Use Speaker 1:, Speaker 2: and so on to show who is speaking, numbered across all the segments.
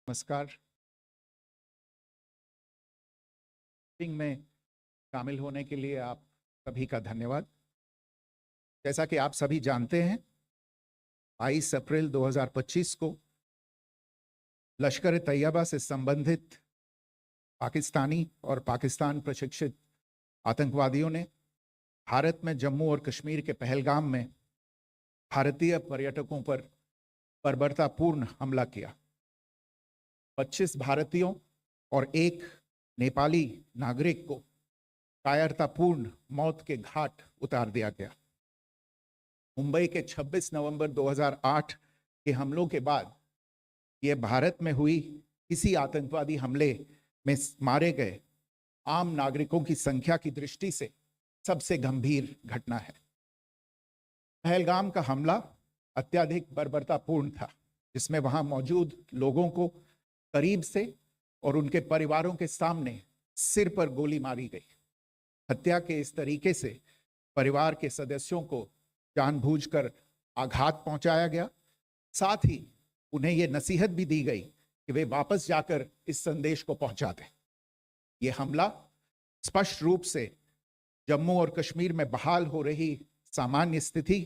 Speaker 1: नमस्कार। में शामिल होने के लिए आप सभी का धन्यवाद। जैसा कि आप सभी जानते हैं, 22 अप्रैल 2025 को लश्कर तैयबा से संबंधित पाकिस्तानी और पाकिस्तान प्रशिक्षित आतंकवादियों ने भारत में जम्मू और कश्मीर के पहलगाम में भारतीय पर्यटकों पर बर्बरतापूर्ण हमला किया। 25 भारतीयों और एक नेपाली नागरिक को कायरतापूर्ण मौत के घाट उतार दिया गया। मुंबई के 26 नवंबर 2008 के हमलों के बाद यह भारत में हुई किसी आतंकवादी हमले में मारे गए आम नागरिकों की संख्या की दृष्टि से सबसे गंभीर घटना है। पहलगाम का हमला अत्यधिक बर्बरतापूर्ण था, जिसमें वहां मौजूद लोगों को करीब से और उनके परिवारों के सामने सिर पर गोली मारी गई। हत्या के इस तरीके से परिवार के सदस्यों को जानबूझकर आघात पहुंचाया गया। साथ ही उन्हें यह नसीहत भी दी गई कि वे वापस जाकर इस संदेश को पहुंचा दें। यह हमला स्पष्ट रूप से जम्मू और कश्मीर में बहाल हो रही सामान्य स्थिति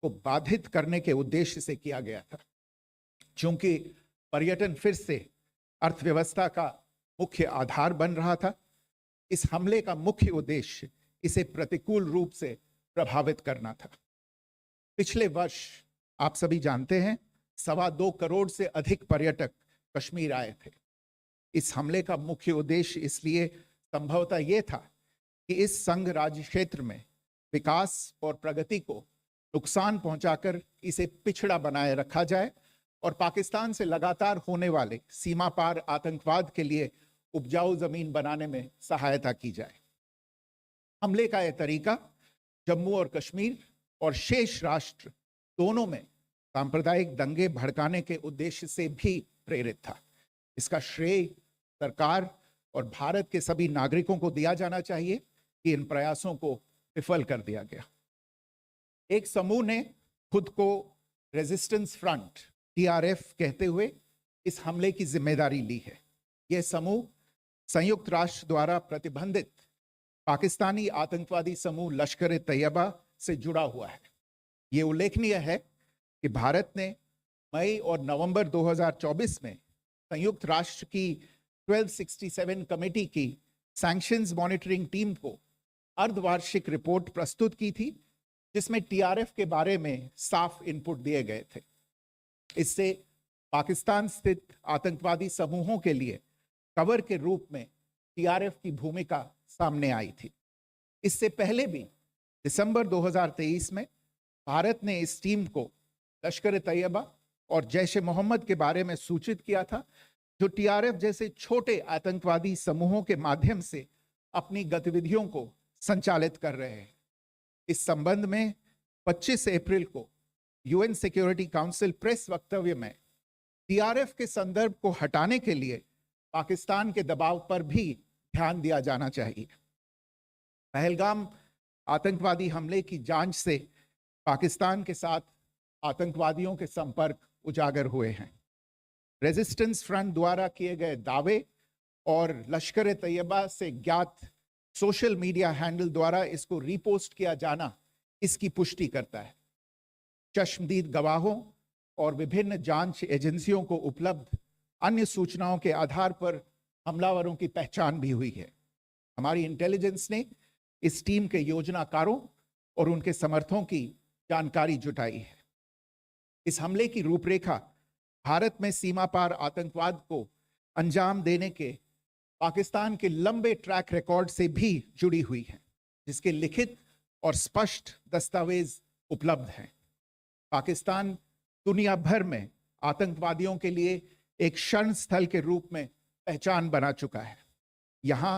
Speaker 1: को बाधित करने के उद्देश्य से किया गया था। चूंकि पर्यटन फिर से अर्थव्यवस्था का मुख्य आधार बन रहा था, इस हमले का मुख्य उद्देश्य इसे प्रतिकूल रूप से प्रभावित करना था। पिछले वर्ष आप सभी जानते हैं, 2.25 करोड़ से अधिक पर्यटक कश्मीर आए थे। इस हमले का मुख्य उद्देश्य इसलिए संभवतः यह था कि इस संघ राज्य क्षेत्र में विकास और प्रगति को नुकसान पहुंचाकर इसे पिछड़ा बनाए रखा जाए और पाकिस्तान से लगातार होने वाले सीमा पार आतंकवाद के लिए उपजाऊ जमीन बनाने में सहायता की जाए। हमले का यह तरीका जम्मू और कश्मीर और शेष राष्ट्र दोनों में सांप्रदायिक दंगे भड़काने के उद्देश्य से भी प्रेरित था। इसका श्रेय सरकार और भारत के सभी नागरिकों को दिया जाना चाहिए कि इन प्रयासों को विफल कर दिया गया। एक समूह ने खुद को रेजिस्टेंस फ्रंट TRF कहते हुए इस हमले की जिम्मेदारी ली है। यह समूह संयुक्त राष्ट्र द्वारा प्रतिबंधित पाकिस्तानी आतंकवादी समूह लश्कर तैयबा से जुड़ा हुआ है। यह उल्लेखनीय है कि भारत ने मई और नवंबर 2024 में संयुक्त राष्ट्र की 1267 कमेटी की सैंक्शंस मॉनिटरिंग टीम को अर्धवार्षिक रिपोर्ट प्रस्तुत की थी, जिसमें TRF के बारे में साफ इनपुट दिए गए थे। इससे पाकिस्तान स्थित आतंकवादी समूहों के लिए कवर के रूप में TRF की भूमिका सामने आई थी। इससे पहले भी दिसंबर 2023 में भारत ने इस टीम को लश्कर तैयबा और जैश ए मोहम्मद के बारे में सूचित किया था, जो TRF जैसे छोटे आतंकवादी समूहों के माध्यम से अपनी गतिविधियों को संचालित कर रहे हैं। इस संबंध में 25 अप्रैल को UN सिक्योरिटी काउंसिल प्रेस वक्तव्य में TRF के संदर्भ को हटाने के लिए पाकिस्तान के दबाव पर भी ध्यान दिया जाना चाहिए। पहलगाम आतंकवादी हमले की जांच से पाकिस्तान के साथ आतंकवादियों के संपर्क उजागर हुए हैं। रेजिस्टेंस फ्रंट द्वारा किए गए दावे और लश्कर तैयबा से ज्ञात सोशल मीडिया हैंडल द्वारा इसको रीपोस्ट किया जाना इसकी पुष्टि करता है। चश्मदीद गवाहों और विभिन्न जांच एजेंसियों को उपलब्ध अन्य सूचनाओं के आधार पर हमलावरों की पहचान भी हुई है। हमारी इंटेलिजेंस ने इस टीम के योजनाकारों और उनके समर्थकों की जानकारी जुटाई है। इस हमले की रूपरेखा भारत में सीमा पार आतंकवाद को अंजाम देने के पाकिस्तान के लंबे ट्रैक रिकॉर्ड से भी जुड़ी हुई है, जिसके लिखित और स्पष्ट दस्तावेज उपलब्ध हैं। पाकिस्तान दुनिया भर में आतंकवादियों के लिए एक शरण स्थल के रूप में पहचान बना चुका है। यहाँ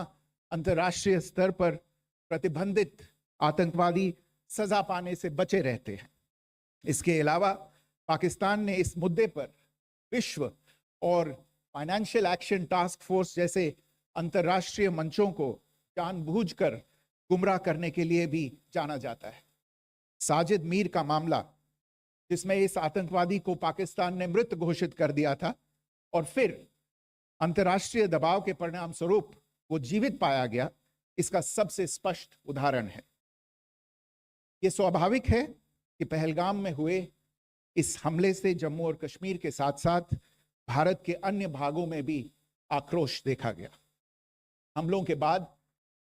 Speaker 1: अंतर्राष्ट्रीय स्तर पर प्रतिबंधित आतंकवादी सजा पाने से बचे रहते हैं। इसके अलावा पाकिस्तान ने इस मुद्दे पर विश्व और फाइनेंशियल एक्शन टास्क फोर्स जैसे अंतर्राष्ट्रीय मंचों को जानबूझकर गुमराह करने के लिए भी जाना जाता है। साजिद मीर का मामला, जिसमें इस आतंकवादी को पाकिस्तान ने मृत घोषित कर दिया था और फिर अंतर्राष्ट्रीय दबाव के परिणाम स्वरूप वो जीवित पाया गया, इसका सबसे स्पष्ट उदाहरण है। ये स्वाभाविक है कि पहलगाम में हुए इस हमले से जम्मू और कश्मीर के साथ साथ भारत के अन्य भागों में भी आक्रोश देखा गया। हमलों के बाद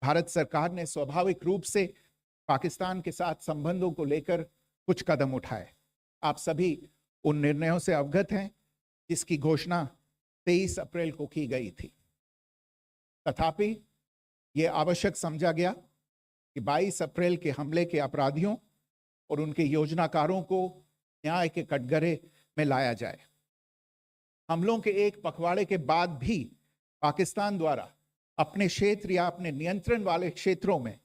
Speaker 1: भारत सरकार ने स्वाभाविक रूप से पाकिस्तान के साथ संबंधों को लेकर कुछ कदम उठाए। आप सभी उन निर्णयों से अवगत हैं जिसकी घोषणा 23 अप्रैल को की गई थी। तथापि यह आवश्यक समझा गया कि 22 अप्रैल के हमले के अपराधियों और उनके योजनाकारों को न्याय के कटघरे में लाया जाए। हमलों के एक पखवाड़े के बाद भी पाकिस्तान द्वारा अपने क्षेत्र या अपने नियंत्रण वाले क्षेत्रों में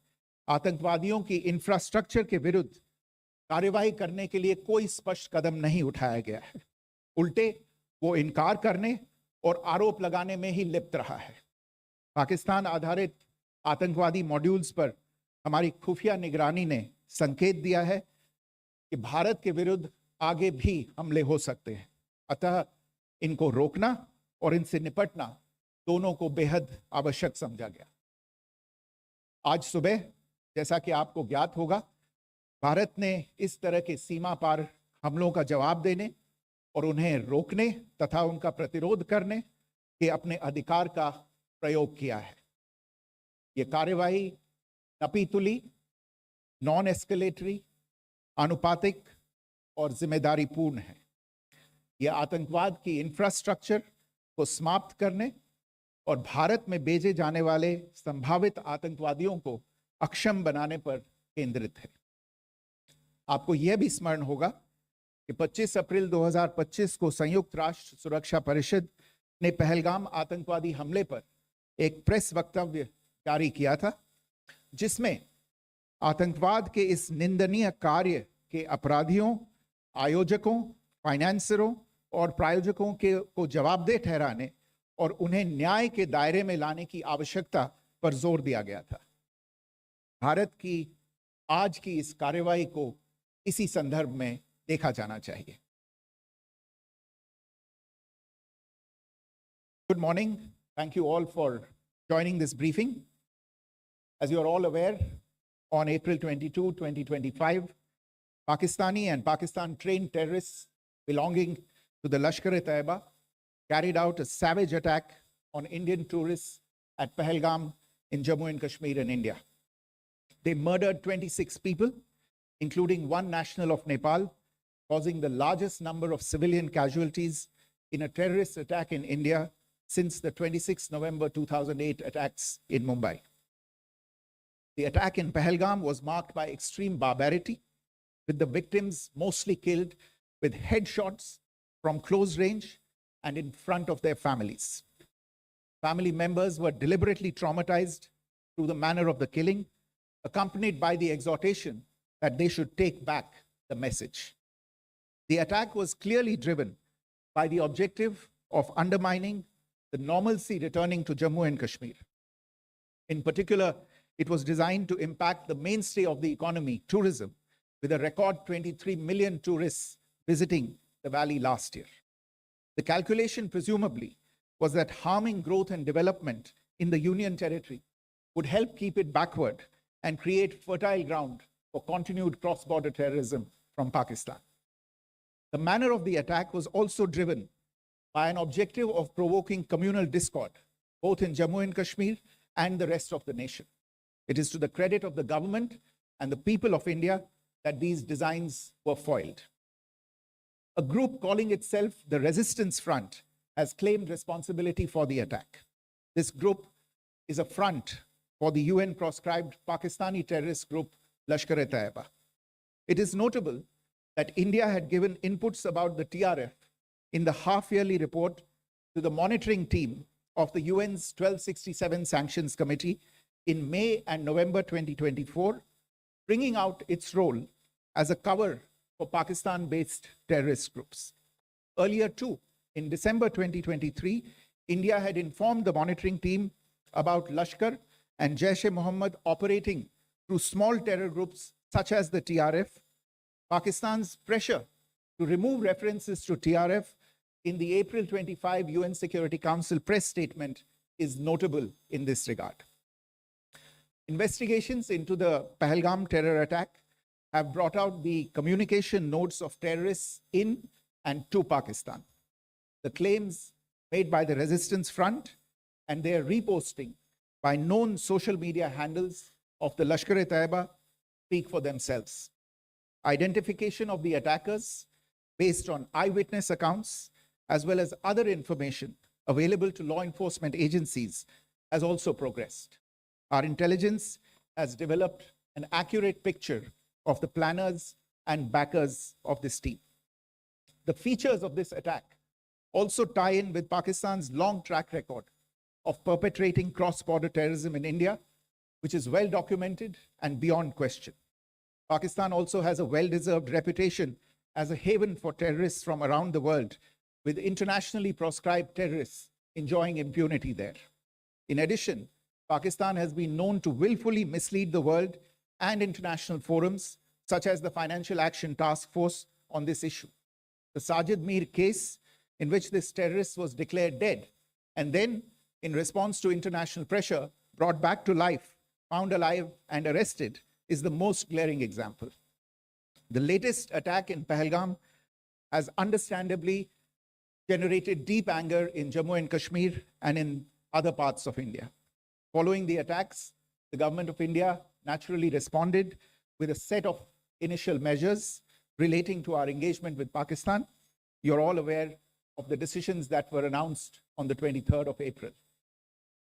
Speaker 1: आतंकवादियों की इंफ्रास्ट्रक्चर के विरुद्ध कार्यवाही करने के लिए कोई स्पष्ट कदम नहीं उठाया गया है। उल्टे वो इनकार करने और आरोप लगाने में ही लिप्त रहा है। पाकिस्तान आधारित आतंकवादी मॉड्यूल्स पर हमारी खुफिया निगरानी ने संकेत दिया है कि भारत के विरुद्ध आगे भी हमले हो सकते हैं। अतः इनको रोकना और इनसे निपटना दोनों को बेहद आवश्यक समझा गया। आज सुबह, जैसा कि आपको ज्ञात होगा, भारत ने इस तरह के सीमा पार हमलों का जवाब देने और उन्हें रोकने तथा उनका प्रतिरोध करने के अपने अधिकार का प्रयोग किया है। ये कार्यवाही नपीतुली, नॉन एस्केलेटरी, आनुपातिक और जिम्मेदारीपूर्ण है। यह आतंकवाद की इंफ्रास्ट्रक्चर को समाप्त करने और भारत में भेजे जाने वाले संभावित आतंकवादियों को अक्षम बनाने पर केंद्रित है। आपको यह भी स्मरण होगा कि 25 अप्रैल 2025 को संयुक्त राष्ट्र सुरक्षा परिषद ने पहलगाम आतंकवादी हमले पर एक प्रेस वक्तव्य जारी किया था, जिसमें आतंकवाद के इस निंदनीय कार्य के अपराधियों, आयोजकों, फाइनेंसरों और प्रायोजकों को जवाबदेह ठहराने और उन्हें न्याय के दायरे में लाने की आवश्यकता पर जोर दिया गया था। भारत की आज की इस कार्यवाही को इसी संदर्भ में देखा जाना चाहिए। Good morning. Thank you all for joining this briefing. As you are all aware, on April 22, 2025, Pakistani and Pakistan-trained terrorists belonging to the Lashkar-e-Taiba carried out a savage attack on Indian tourists at Pahalgam in Jammu and Kashmir in India. They murdered 26 people, including one national of Nepal, causing the largest number of civilian casualties in a terrorist attack in India since the 26 November 2008 attacks in Mumbai. The attack in Pahalgam was marked by extreme barbarity, with the victims mostly killed with headshots from close range and in front of their families. Family members were deliberately traumatized through the manner of the killing, accompanied by the exhortation that they should take back the message. The attack was clearly driven by the objective of undermining the normalcy returning to Jammu and Kashmir. In particular, it was designed to impact the mainstay of the economy, tourism, with a record 23 million tourists visiting the valley last year. The calculation, presumably, was that harming growth and development in the Union Territory would help keep it backward and create fertile ground for continued cross-border terrorism from Pakistan. The manner of the attack was also driven by an objective of provoking communal discord, both in Jammu and Kashmir and the rest of the nation. It is to the credit of the government and the people of India that these designs were foiled. A group calling itself the Resistance Front has claimed responsibility for the attack. This group is a front for the UN-proscribed Pakistani terrorist group Lashkar-e-Taiba. It is notable that India had given inputs about the TRF in the half-yearly report to the monitoring team of the UN's 1267 Sanctions Committee in May and November 2024, bringing out its role as a cover for Pakistan-based terrorist groups. Earlier too, in December 2023, India had informed the monitoring team about Lashkar and Jaish-e-Mohammed operating through small terror groups such as the TRF. Pakistan's pressure to remove references to TRF in the April 25 UN Security Council press statement is notable in this regard. Investigations into the Pahalgam terror attack have brought out the communication notes of terrorists in and to Pakistan, the claims made by the Resistance Front, and their reposting by known social media handles of the Lashkar-e-Taiba speak for themselves. Identification of the attackers based on eyewitness accounts, as well as other information available to law enforcement agencies, has also progressed. Our intelligence has developed an accurate picture of the planners and backers of this team. The features of this attack also tie in with Pakistan's long track record of perpetrating cross-border terrorism in India, which is well documented and beyond question. Pakistan also has a well-deserved reputation as a haven for terrorists from around the world, with internationally proscribed terrorists enjoying impunity there. In addition, Pakistan has been known to willfully mislead the world and international forums, such as the Financial Action Task Force, on this issue. The Sajid Mir case, in which this terrorist was declared dead and then, in response to international pressure, brought back to life, found alive and arrested, is the most glaring example. The latest attack in Pahalgam has understandably generated deep anger in Jammu and Kashmir and in other parts of India. Following the attacks, the government of India naturally responded with a set of initial measures relating to our engagement with Pakistan. You're all aware of the decisions that were announced on the 23rd of April.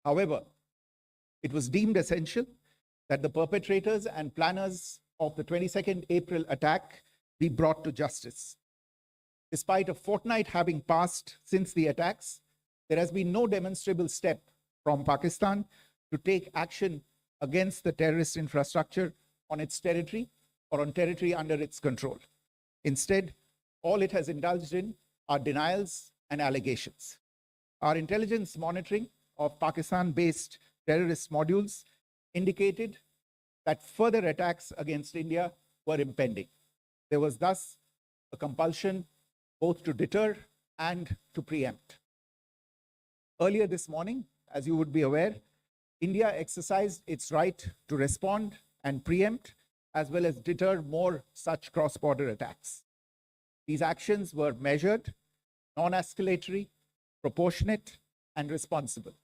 Speaker 1: However, it was deemed essential that the perpetrators and planners of the 22nd April attack be brought to justice. Despite a fortnight having passed since the attacks, there has been no demonstrable step from Pakistan to take action against the terrorist infrastructure on its territory or on territory under its control. Instead, all it has indulged in are denials and allegations. Our intelligence monitoring of Pakistan-based terrorist modules indicated that further attacks against India were impending. There was thus a compulsion both to deter and to preempt. Earlier this morning, as you would be aware, India exercised its right to respond and preempt, as well as deter more such cross-border attacks. These actions were measured, non-escalatory, proportionate, and responsible.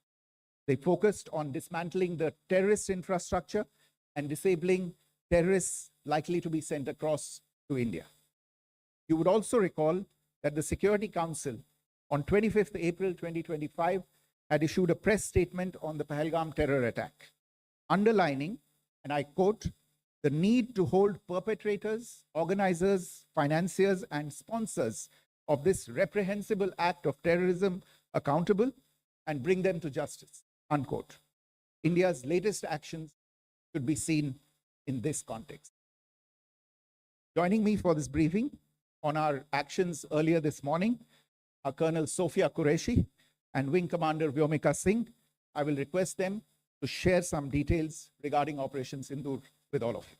Speaker 1: They focused on dismantling the terrorist infrastructure and disabling terrorists likely to be sent across to India. You would also recall that the Security Council on 25th April 2025 had issued a press statement on the Pahalgam terror attack, underlining, and I quote, the need to hold perpetrators, organizers, financiers, and sponsors of this reprehensible act of terrorism accountable and bring them to justice, unquote. India's latest actions should be seen in this context. Joining me for this briefing on our actions earlier this morning are Colonel Sophia Qureshi and Wing Commander Vyomika Singh. I will request them to share some details regarding Operation Sindoor with all of you.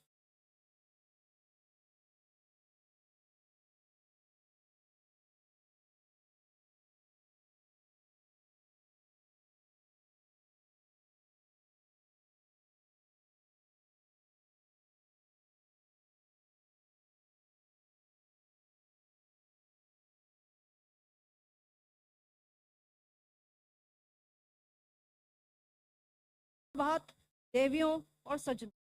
Speaker 2: बात देवियों और सज्जनों,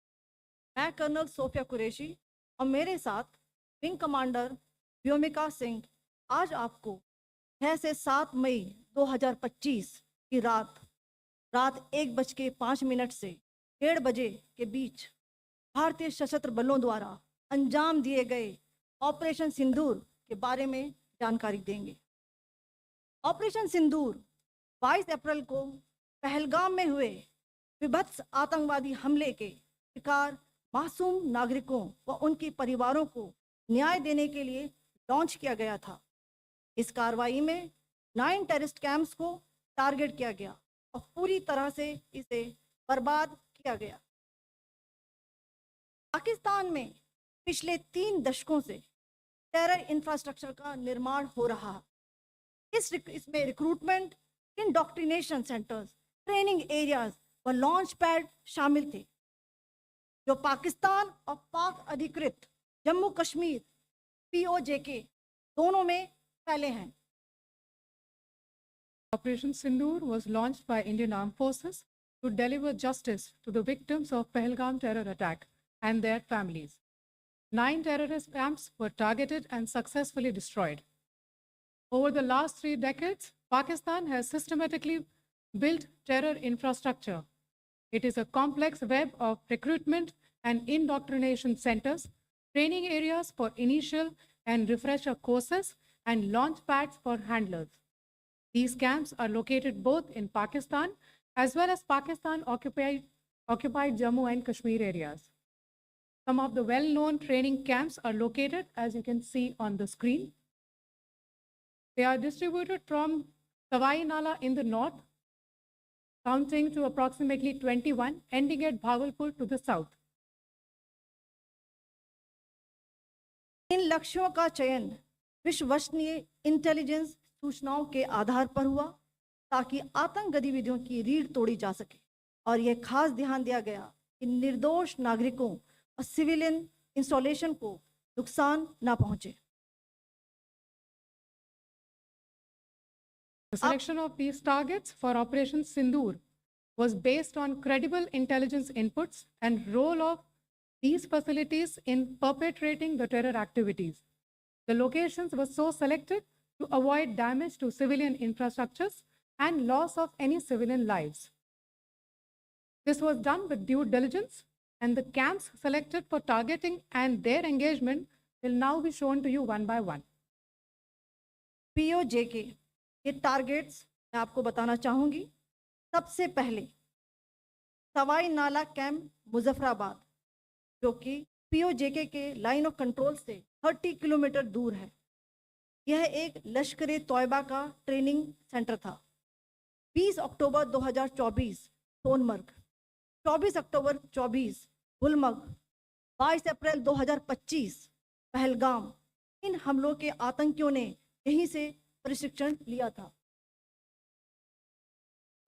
Speaker 2: मैं colonel Sophia Qureshi और मेरे साथ wing commander Vyomika Singh आज आपको 6 से 7 मई 2025 की रात 1:05 से 1:30 बजे के बीच भारतीय सशस्त्र बलों द्वारा अंजाम दिए गए ऑपरेशन सिंदूर के बारे में जानकारी देंगे। ऑपरेशन सिंदूर 22 अप्रैल को पहलगाम में हुए विभत्स आतंकवादी हमले के शिकार मासूम नागरिकों व उनके परिवारों को न्याय देने के लिए लॉन्च किया गया था। इस कार्रवाई में 9 टेररिस्ट कैंप्स को टारगेट किया गया और पूरी तरह से इसे बर्बाद किया गया। पाकिस्तान में पिछले 3 दशकों से टेरर इंफ्रास्ट्रक्चर का निर्माण हो रहा है। इसमें recruitment, indoctrination centres, training areas व लॉन्च पैड शामिल थे, जो पाकिस्तान और पाक अधिकृत जम्मू कश्मीर POJK दोनों में फैले हैं।
Speaker 3: Operation Sindoor was launched by Indian Armed Forces to deliver justice to the victims of Pahalgam terror attack and their families. 9 terrorist camps were targeted and successfully destroyed. Over the last 3 decades, Pakistan has systematically built terror infrastructure. It is a complex web of recruitment and indoctrination centers, training areas for initial and refresher courses, and launch pads for handlers. These camps are located both in Pakistan as well as Pakistan-occupied Jammu and Kashmir areas. Some of the well-known training camps are located, as you can see on the screen. They are distributed from Sawai Nala in the north, counting to approximately 21, ending at Bhagalpur to the south.
Speaker 2: इन लक्ष्यों का चयन विश्वसनीय intelligence सूचनाओं के आधार पर हुआ, ताकि आतंक गतिविधियों की रीढ़ तोड़ी जा सके, और यह खास ध्यान दिया गया कि निर्दोष नागरिकों और सिविलियन इंस्टॉलेशन को नुकसान न पहुंचे।
Speaker 3: The selection of these targets for Operation Sindoor was based on credible intelligence inputs and role of these facilities in perpetrating the terror activities. The locations were so selected to avoid damage to civilian infrastructures and loss of any civilian lives. This was done with due diligence, and the camps selected for targeting and their engagement will now be shown to you one by one.
Speaker 2: POJK के targets मैं आपको बताना चाहूँगी। सबसे पहले सवाई नाला camp Muzaffarabad, जो कि POJK के लाइन ऑफ कंट्रोल से 30 किलोमीटर दूर है। यह एक लश्कर तोयबा का ट्रेनिंग सेंटर था। 20 अक्टूबर 2024 सोनमर्ग, 24 अक्टूबर 24 गुलमर्ग, 22 अप्रैल 2025 पहलगाम, इन हमलों के आतंकियों ने यहीं से प्रशिक्षण लिया था।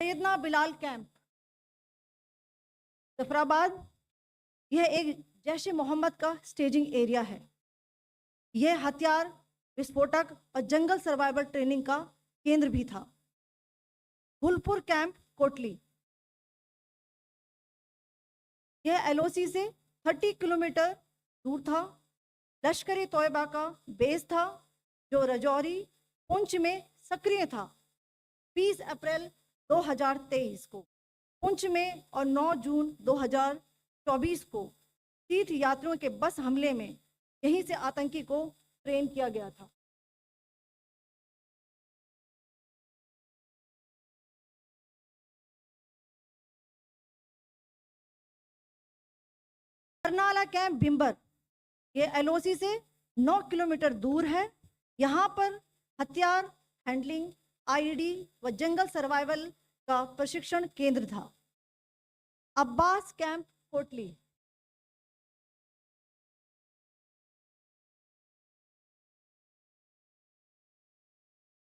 Speaker 2: सैयदना बिलाल कैंप जफराबाद, यह एक जैश ए मोहम्मद का स्टेजिंग एरिया है। यह हथियार, विस्फोटक और जंगल सर्वाइवल ट्रेनिंग का केंद्र भी था। गुलपुर कैंप कोटली, यह LOC से 30 किलोमीटर दूर था। लश्कर तोयबा का बेस था, जो रजौरी पुंछ में सक्रिय था। 20 अप्रैल 2023 को पुंछ में और 9 जून 2024 को तीर्थ यात्रियों के बस हमले में यहीं से आतंकी को ट्रेन किया गया था। बरनाला कैंप बिम्बर, ये LOC से 9 किलोमीटर दूर है। यहाँ पर हथियार, हैंडलिंग, IED व जंगल सर्वाइवल का प्रशिक्षण केंद्र था। अब्बास कैंप कोटली,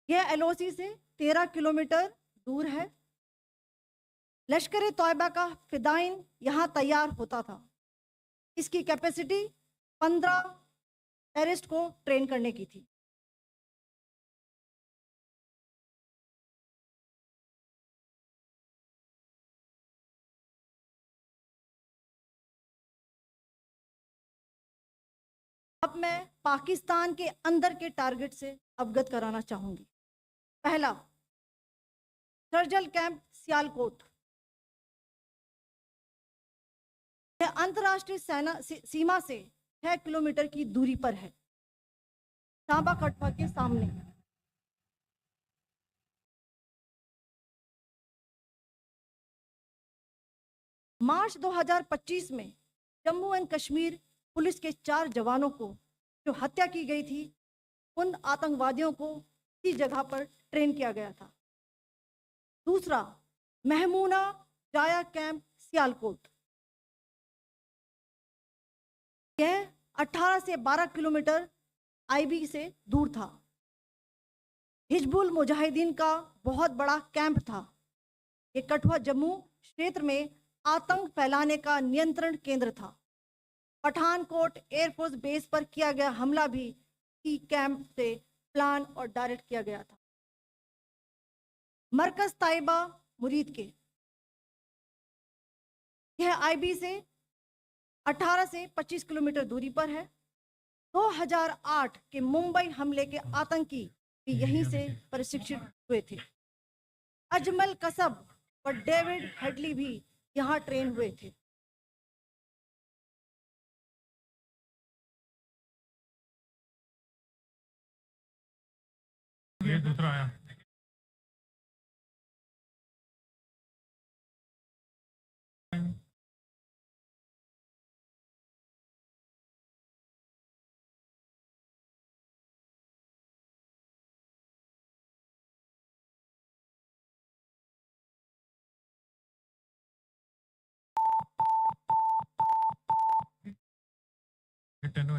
Speaker 2: यह LOC से 13 किलोमीटर दूर है। लश्कर तोयबा का फिदाइन यहाँ तैयार होता था। इसकी कैपेसिटी 15 टेररिस्ट को ट्रेन करने की थी। अब मैं पाकिस्तान के अंदर के टारगेट से अवगत कराना चाहूंगी। पहला, सर्जल कैंप सियालकोट, यह अंतर्राष्ट्रीय सीमा से 6 किलोमीटर की दूरी पर है, सांबा कटवा के सामने। मार्च 2025 में जम्मू एंड कश्मीर पुलिस के 4 जवानों को जो हत्या की गई थी, उन आतंकवादियों को इसी जगह पर ट्रेन किया गया था। दूसरा, महमूना जाया कैंप सियालकोट, यह 18 से 12 किलोमीटर IB से दूर था। हिजबुल मुजाहिदीन का बहुत बड़ा कैंप था। ये कठुआ जम्मू क्षेत्र में आतंक फैलाने का नियंत्रण केंद्र था। पठानकोट एयरफोर्स बेस पर किया गया हमला भी इसी कैंप से प्लान और डायरेक्ट किया गया था। मरकज ताइबा मुरीद के, यह आईबी से 18 से 25 किलोमीटर दूरी पर है। 2008 के मुंबई हमले के आतंकी भी यहीं से प्रशिक्षित हुए थे। अजमल कसब और डेविड हेडली भी यहाँ ट्रेन हुए थे।
Speaker 4: ये दूसरा आया।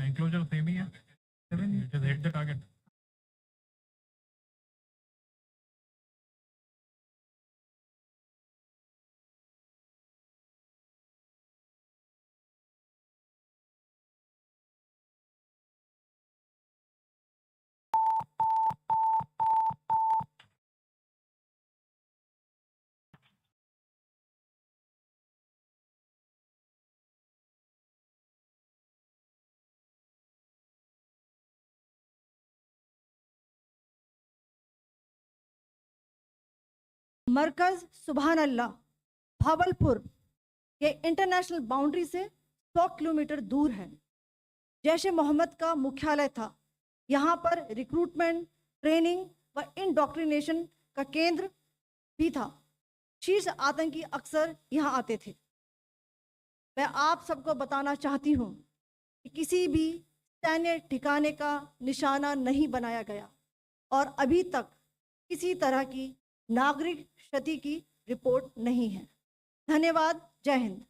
Speaker 4: एंक्लोजर सेम ही है। Just hit the target.
Speaker 2: मरकज सुभान अल्लाह भावलपुर के इंटरनेशनल बाउंड्री से 100 किलोमीटर दूर है। जैश ए मोहम्मद का मुख्यालय था। यहाँ पर रिक्रूटमेंट, ट्रेनिंग व इंडोक्ट्रिनेशन का केंद्र भी था। शीर्ष आतंकी अक्सर यहाँ आते थे। मैं आप सबको बताना चाहती हूँ कि किसी भी सैन्य ठिकाने का निशाना नहीं बनाया गया और अभी तक किसी तरह की नागरिक क्षति की रिपोर्ट नहीं है। धन्यवाद। जय Hind.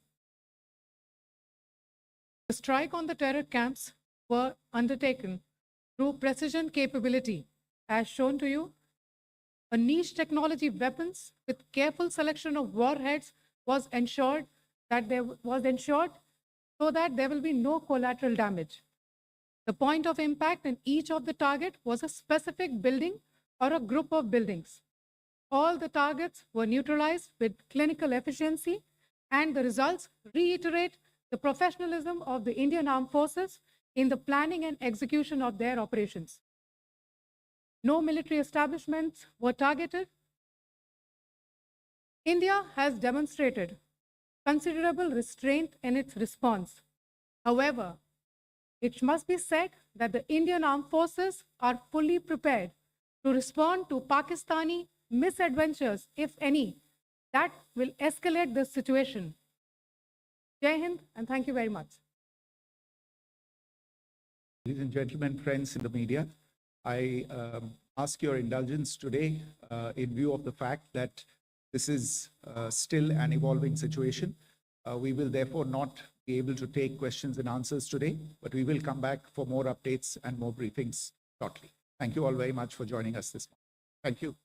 Speaker 3: The strike on the terror camps were undertaken through precision capability, as shown to you. A niche technology weapons with careful selection of warheads was ensured so that there will be no collateral damage. The point of impact in each of the target was a specific building or a group of buildings. All the targets were neutralized with clinical efficiency, and the results reiterate the professionalism of the Indian Armed Forces in the planning and execution of their operations. No military establishments were targeted. India has demonstrated considerable restraint in its response. However, it must be said that the Indian Armed Forces are fully prepared to respond to Pakistani misadventures, if any, that will escalate the situation. Jai Hind, and thank you very much.
Speaker 1: Ladies and gentlemen, friends in the media, I ask your indulgence today in view of the fact that this is still an evolving situation. We will therefore not be able to take questions and answers today, but we will come back for more updates and more briefings shortly. Thank you all very much for joining us this morning. Thank you.